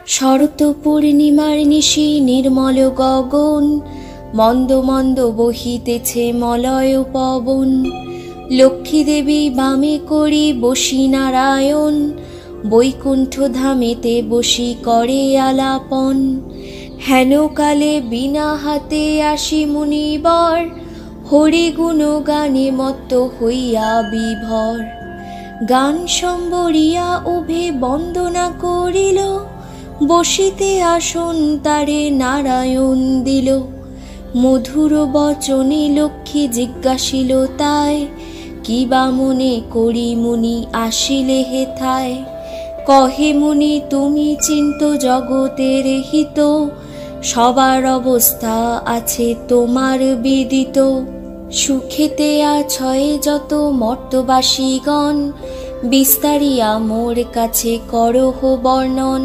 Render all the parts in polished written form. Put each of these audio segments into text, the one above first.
শরৎ পূর্ণিমার নিশি নির্মল গগন, মন্দ মন্দ বহিতেছে মলয় পবন। লক্ষ্মী দেবী বামে করি বসি নারায়ণ, বৈকুণ্ঠ ধামেতে বসি করে আলাপন। হেন কালে বিনা হাতে আসি মুনিবর, হরি গুণ গানে মত্ত হইয়া বিভর। গান সম্বরিয়া উভে বন্দনা করিল, বসিতে আসন তারে নারায়ণ দিল। মধুর বচনে লক্ষ্মী জিজ্ঞাসিল তাই, কি বা মনে করি মুনি আসিলে হেথায়। কহে মুনি তুমি চিন্ত জগতের হিত, সবার অবস্থা আছে তোমার বিদিত। সুখেতে আছয়ে যত মর্তবাসীগণ, বিস্তারিয়া মোর কাছে করহ বর্ণন।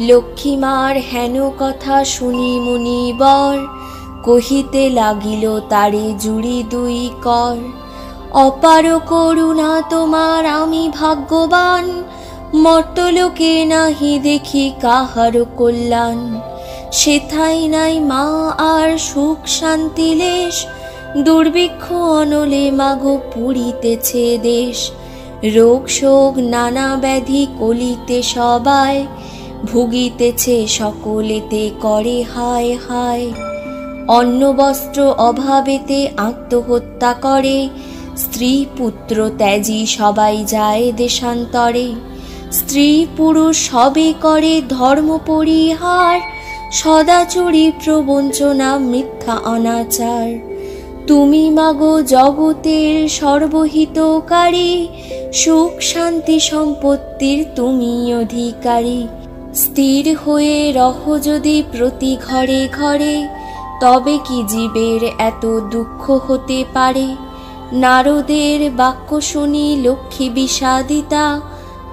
লক্ষ্মীমার হেন কথা শুনি মুনিবর, কহিতে লাগিল তারে জুড়ি দুই কর। অপার করুণা তোমার আমি ভাগ্যবান, মর্তলোকে নাহি দেখি কাহার কল্যাণ। সেথাই নাই মা আর সুখ শান্তি লেশ, দুর্ভিক্ষ অনলে মাগো পুরিতেছে দেশ। রোগ শোক নানা ব্যাধি কলিতে সবাই, ভুগিতেছে সকলেতে করে হায় হায়। অন্ন বস্ত্র অভাবেতে আত্মহত্যা করে, স্ত্রী পুত্র ত্যাজি সবাই যায় দেশান্তরে। স্ত্রী পুরুষ সবে করে ধর্ম পরিহার, সদাচরি প্রবঞ্চনা মিথ্যা অনাচার। তুমি মাগো জগতের সর্বহিতকারী, সুখ শান্তি সম্পত্তির তুমি অধিকারী। স্থির হয়ে রহ যদি প্রতি ঘরে ঘরে, তবে কি জীবের এত দুঃখ হতে পারে। নারদের বাক্য শুনি লক্ষ্মী বিষাদিতা,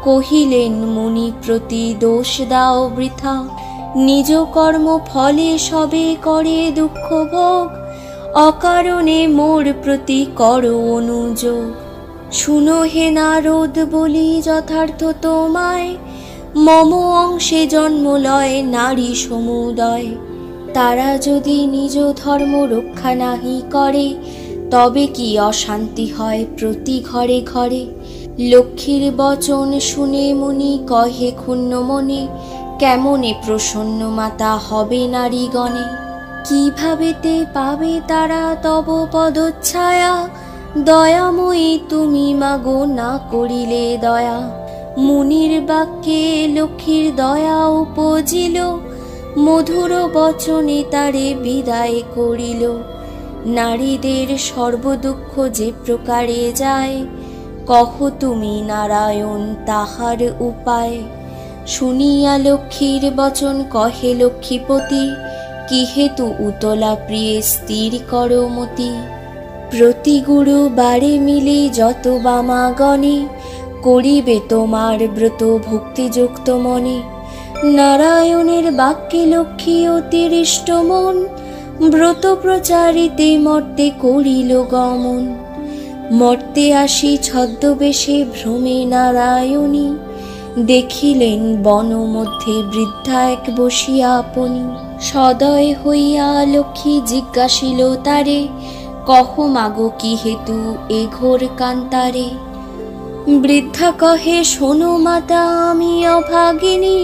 কহিলেন মুনি প্রতি দোষ দাও বৃথা। নিজ কর্ম ফলে সবে করে দুঃখ ভোগ, অকারণে মোর প্রতি করো অনুযোগ। শুনো হে নারদ বলি যথার্থ তোমায়, মম অংশে জন্ম লয় নারী সমুদয়। তারা যদি নিজ ধর্ম রক্ষা নাহি করে, তবে কি অশান্তি হয় প্রতি ঘরে ঘরে। লক্ষ্মীর বচন শুনে মুনি কহে ক্ষুণ্ণ মনে, কেমনে প্রসন্ন মাতা হবে নারীগণে। কিভাবেতে পাবে তারা তব পদচ্ছায়া, দয়াময়ী তুমি মাগো না করিলে দয়া। মুনির বাক্যে লক্ষ্মীর দয়া উপজিল, মধুর বচনে তারে বিদায় করিল। নারীদের সর্বদুঃখ যে প্রকারে যায়, কহ তুমি নারায়ণ তাহার উপায়। শুনিয়া লক্ষ্মীর বচন কহে লক্ষ্মীপতি, কি হেতু উতলা প্রিয়ে স্থির কর মতি। প্রতি গুরুবারে মিলে যত বামাগণে, করিবে তোমার ব্রত ভক্তিযুক্ত মনে। নারায়ণের বাক্যে লক্ষ্মী অতিরিষ্ট মন, ব্রত প্রচারিতে মর্তে করিল গমন। মর্তে আসি ছদ্মবেশে ভ্রমে নারায়ণী, দেখিলেন বন মধ্যে বৃদ্ধা এক বসিয়া আপনি। সদয় হইয়া লক্ষ্মী জিজ্ঞাসিল তারে, কহ মাগো কি হেতু এ ঘোর কান্তারে। বৃদ্ধা কহে শোনো মাতা আমি অভাগিনী,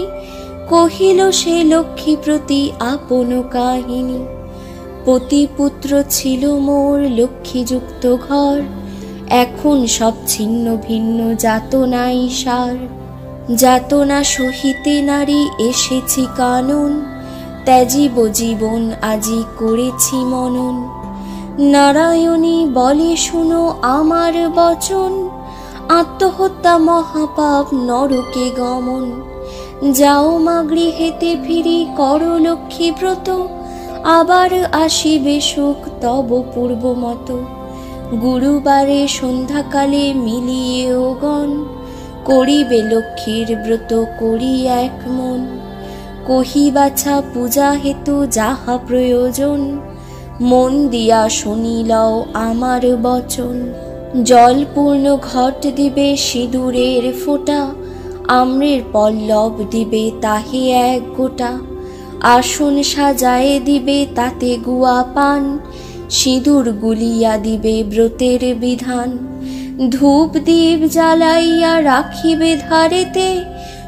কহিল সে লক্ষ্মী প্রতি আপন কাহিনী। পতি পুত্র ছিল মোর লক্ষ্মীযুক্ত ঘর, এখন সব ছিন্ন ভিন্ন যাতনাই সার। যাতনা সহিতে নারী এসেছি কানন, ত্যাজিব জীবন আজি করেছি মনন। নারায়ণী বলে শুনো আমার বচন, আত্মহত্যা মহাপাপ নরকে গমন। যাও মা গৃহেতে ফিরি করো লক্ষ্মী ব্রত, আবার আসিবে সুখ তব পূর্ব মত। গুরুবারে সন্ধ্যাকালে মিলিয়েও গণ, করিবে লক্ষ্মীর ব্রত করি এক মন। কহি বাছা পূজা হেতু যাহা প্রয়োজন, মন দিয়া শুনিলাও আমার বচন। জলপূর্ণ ঘট দিবে সিঁদুরের ফোঁটা, আম্রের পল্লব দিবে তাহে এক গোটা, আসন সাজায়ে দিবে তাতে গুয়া পান, সিঁদুর গুলিয়া দিবে ব্রতের বিধান। ধূপ দীপ জ্বালাইয়া রাখিবে ধারেতে,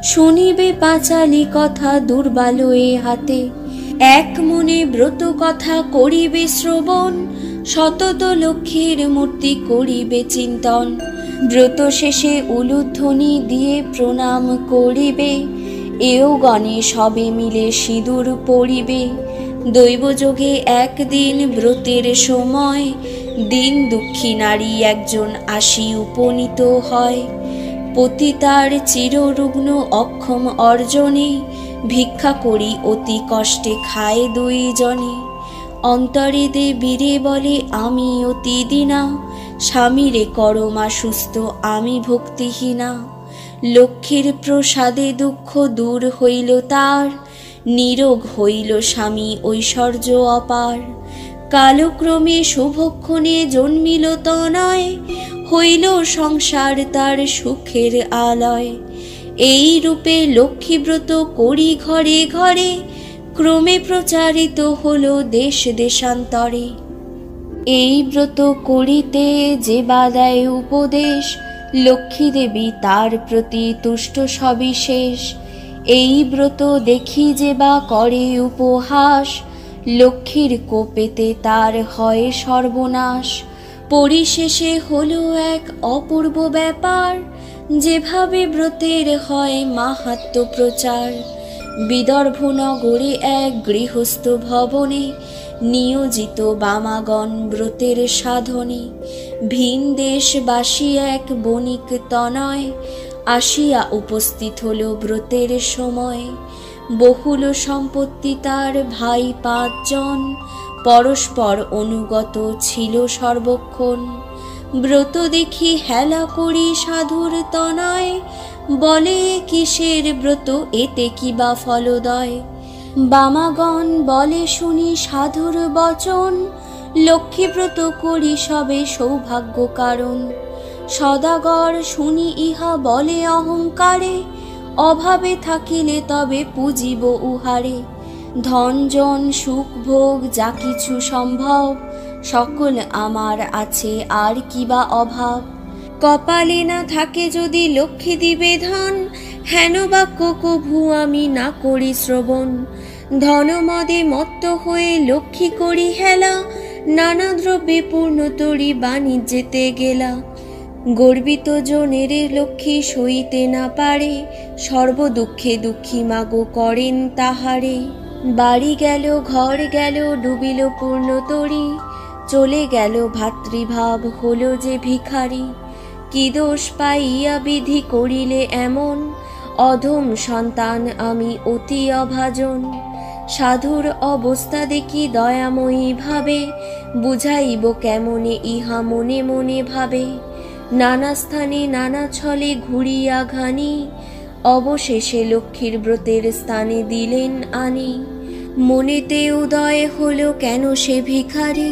শুনিবে পাঁচালি কথা দুর্বালয়ে হাতে। এক মনে ব্রত কথা করিবে শ্রবণ, সতত লক্ষ্মীর মূর্তি করিবে চিন্তন। ব্রত শেষে উলুধ্বনি দিয়ে প্রণাম করিবে, এও গণে সবে মিলে সিঁদুর পরিবে। দৈবযোগে একদিন ব্রতের সময়, দিন দুঃখী নারী একজন আসি উপনীত হয়। পতিতার চিররুগ্ন অক্ষম অর্জনে, ভিক্ষা করি অতি কষ্টে খায় দুইজনে। অন্তরে দেবীরে বলে আমি অতি দীনা, স্বামীরে করমা সুস্থ আমি ভক্তিহীনা। লক্ষ্মীর প্রসাদে দুঃখ দূর হইল তার, নিরোগ হইল স্বামী ঐশ্বর্য অপার। কালক্রমে শুভক্ষণে জন্মিল তনয়, হইল সংসার তার সুখের আলয়। এই রূপে লক্ষ্মীব্রত করি ঘরে ঘরে, ক্রমে প্রচারিত হলো দেশ দেশান্তরে। এই ব্রত করিতে যে বা দেয় উপদেশ, লক্ষ্মী দেবী তার প্রতি তুষ্ট সবিশেষ। এই ব্রত দেখি যে বা করে উপহাস, লক্ষ্মীর কোপেতে তার হয় সর্বনাশ। পরিশেষে হলো এক অপূর্ব ব্যাপার, যেভাবে ব্রতের হয় মাহাত্ম্য প্রচার। বিদর্ভ নগরে এক গৃহস্থ ভবনে, নিয়োজিত বামাগণ ব্রতের সাধনে। ভিন দেশবাসী এক বণিক তনয়, আসিয়া উপস্থিত হল ব্রতের সময়। বহুল সম্পত্তি তার ভাই 5 জন, পরস্পর অনুগত ছিল সর্বক্ষণ। ব্রত দেখি হেলা করি সাধুর তনয়, বলে কিসের ব্রত এতে কি বা ফলদয়। বামাগণ বলে শুনি সাধুর বচন, লক্ষ্মীব্রত করি সবে সৌভাগ্য কারণ। সদাগর শুনি ইহা বলে অহংকারে, অভাবে থাকিলে তবে পুজিব উহারে। ধন জন সুখ ভোগ যা কিছু সম্ভব, সকল আমার আছে আর কিবা অভাব। কপালে না থাকে যদি লক্ষ্মী দিবে ধন, হেন বাক্য কভু আমি না করি শ্রবণ। ধনমদে মত্ত হয়ে লক্ষ্মী করি হেলা, নানা দ্রব্যে পূর্ণ তরি বাণিজ্যেতে গেলা। গর্বিত জনের লক্ষ্মী সইতে না পারে, সর্বদুঃখে দুঃখী মাগো করেন তাহারে। বাড়ি গেল ঘর গেল ডুবিল পূর্ণ তরি, চলে গেল ভাতৃভাব হলো যে ভিখারি। কি দোষ পাইয়া বিধি করিলে এমন, অধম সন্তান আমি অতি অভাজন। সাধুর অবস্থা দেখি দয়াময়ী ভাবে, বুঝাইব কেমনে ইহা মনে মনে ভাবে। নানা স্থানে নানা ছলে ঘুরিয়া ঘানি, অবশেষে লক্ষ্মীর ব্রতের স্থানে দিলেন আনি। মনেতে উদয় হলো কেন সে ভিখারি,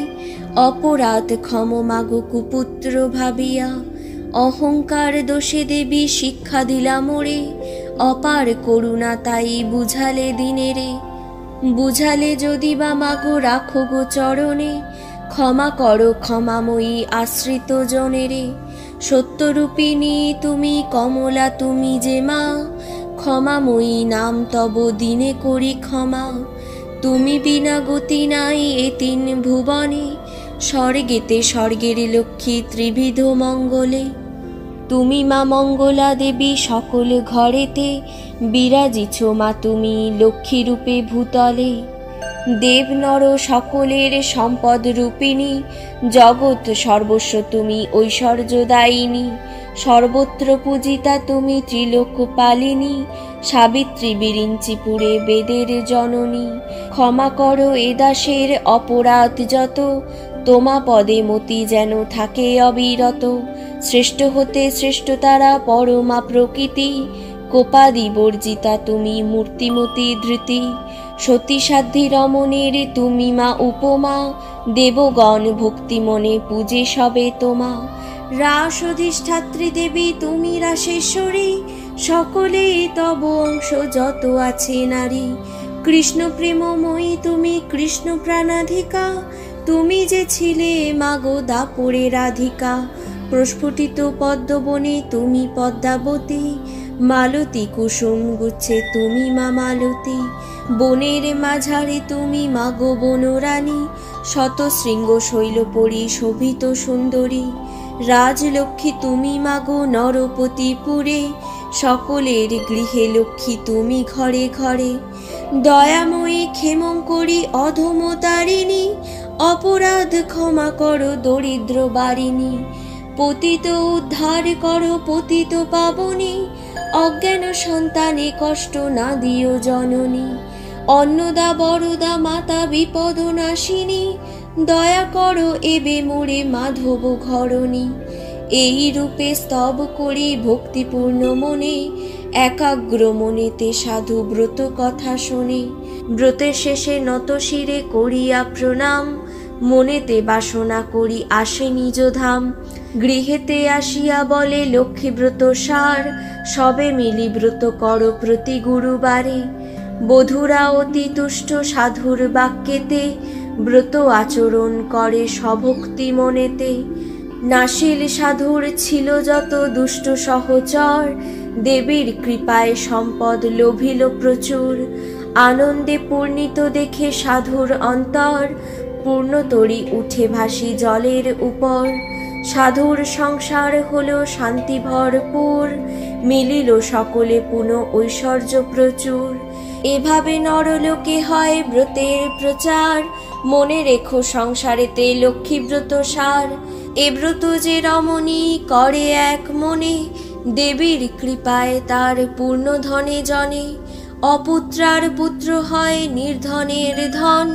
অপরাধ ক্ষম মাগো কুপুত্র ভাবিয়া। অহংকার দোষে দেবী শিক্ষা দিলা মোরে, অপার করুণা তাই বুঝালে দিনেরে। বুঝালে যদি বা মাগো রাখো গো চরণে, ক্ষমা করো ক্ষমাময়ী আশ্রিত জনেরে। সত্যরূপিণী তুমি কমলা তুমি যে মা, ক্ষমাময়ী নাম তব দিনে করি ক্ষমা। তুমি বিনা গতি নাই এ 3 ভুবনে, স্বর্গেতে স্বর্গের লক্ষ্মী ত্রিবিধ মঙ্গলে। তুমি মা মঙ্গলা দেবী সকল ঘরেতে, বিরাজিছ মা তুমি লক্ষ্মী রূপে ভূতলে। দেব নর সকলের সম্পদ রূপিণী, জগৎ সর্বস্ব তুমি ঐশ্বর্যদায়িনী। সর্বত্র পূজিতা তুমি ত্রিলোকপালিনী, সাবিত্রী বিরিঞ্চিপুরে বেদের জননী। ক্ষমা করো এ দাসের অপরাধ যত, তোমা পদে মতি যেন থাকে অবিরত। শ্রেষ্ঠ হতে শ্রেষ্ঠ তারা পরমা প্রকৃতি, কোপাদি বর্জিতা তুমি মূর্তিমতি ধৃতি। সতী সাধ্যি রমণের তুমি মা উপমা, দেবগণ ভক্তি মনে পূজে সবে তোমা। রাস অধিষ্ঠাত্রী দেবী তুমি রাসেশ্বরী, সকলেই তব অংশ যত আছে নারী। কৃষ্ণ প্রেমময়ী তুমি, কৃষ্ণ প্রাণাধিকা, তুমি যে ছিলে মাগো দাপরে রাধিকা। প্রস্ফুটিত পদ্মবনে তুমি পদ্মাবতী, মালতী কুসুম গুচ্ছে তুমি মা মালতী। বনের মাঝারে তুমি মাগো বনরানী, শত শৃঙ্গ শৈলপরি শোভিত সুন্দরী। রাজলক্ষ্মী তুমি মাগো নরপতিপুরে, সকলের গৃহে লক্ষ্মী তুমি ঘরে ঘরে। দয়াময়ী ক্ষেমঙ্করী অধমতারিণী, অপরাধ ক্ষমা করো দরিদ্র বারিণী। পতিত উদ্ধার করো পতিত পাবনী, অজ্ঞান সন্তানে কষ্ট না দিও জননী। অন্নদা বরদা মাতা বিপদ নাশিনী, দয়া করো এবে মোরে মাধব ঘরণী। এই রূপে স্তব করি ভক্তিপূর্ণ মনে, একাগ্র মনেতে সাধু ব্রত কথা শোনে। ব্রতের শেষে নত শিরে করিয়া প্রণাম, মনেতে বাসনা করি আসে নিজ ধাম। গৃহেতে আসিয়া বলে লক্ষ্মী ব্রত সার, সবে মিলি ব্রত করো প্রতি গুরুবারে। বধূরা অতি তুষ্ট সাধুর বাক্যেতে, ব্রত আচরণ করে সভক্তি মনেতে। নাসিল সাধুর ছিল যত দুষ্ট সহচর, দেবীর কৃপায় সম্পদ লোভিল প্রচুর। আনন্দে পূর্ণিত দেখে সাধুর অন্তর, পূর্ণতরী উঠে ভাসি জলের উপর। সাধুর সংসার হলো শান্তি ভরপুর, মিলিল সকলে পুনঃ ঐশ্বর্য প্রচুর। এভাবে নরলোকে হয় ব্রতের প্রচার, মনে রেখো সংসারেতে লক্ষ্মী ব্রত সার। এ ব্রত যে রমণী করে এক মনে, দেবীর কৃপায় তার পূর্ণ ধনে জনে। অপুত্রার পুত্র হয় নির্ধনের ধন,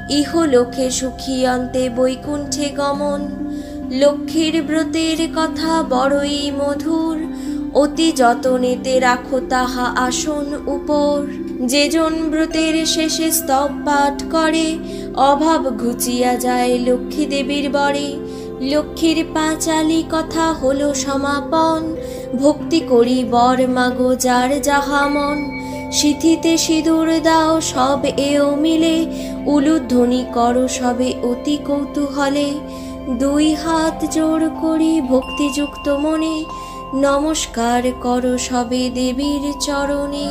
ইহলোকে সুখী অন্তে বৈকুণ্ঠে গমন। লক্ষ্মীর ব্রতের কথা বড়ই মধুর, অতি যতনেতে রাখো তাহা আসন উপর। যেজন ব্রতের শেষে স্তব পাঠ করে, অভাব ঘুচিয়া যায় লক্ষ্মী দেবীর বরে। লক্ষ্মীর পাঁচালি কথা হলো সমাপন, ভক্তি করি বর মাগো যার যাহা মন। সিথিতে সিঁদুর দাও সব এও মিলে, উলুধ্বনি করো সবে অতি কৌতূহলে। দুই হাত জোড় করি ভক্তিযুক্ত মনে, নমস্কার করো সবে দেবীর চরণে।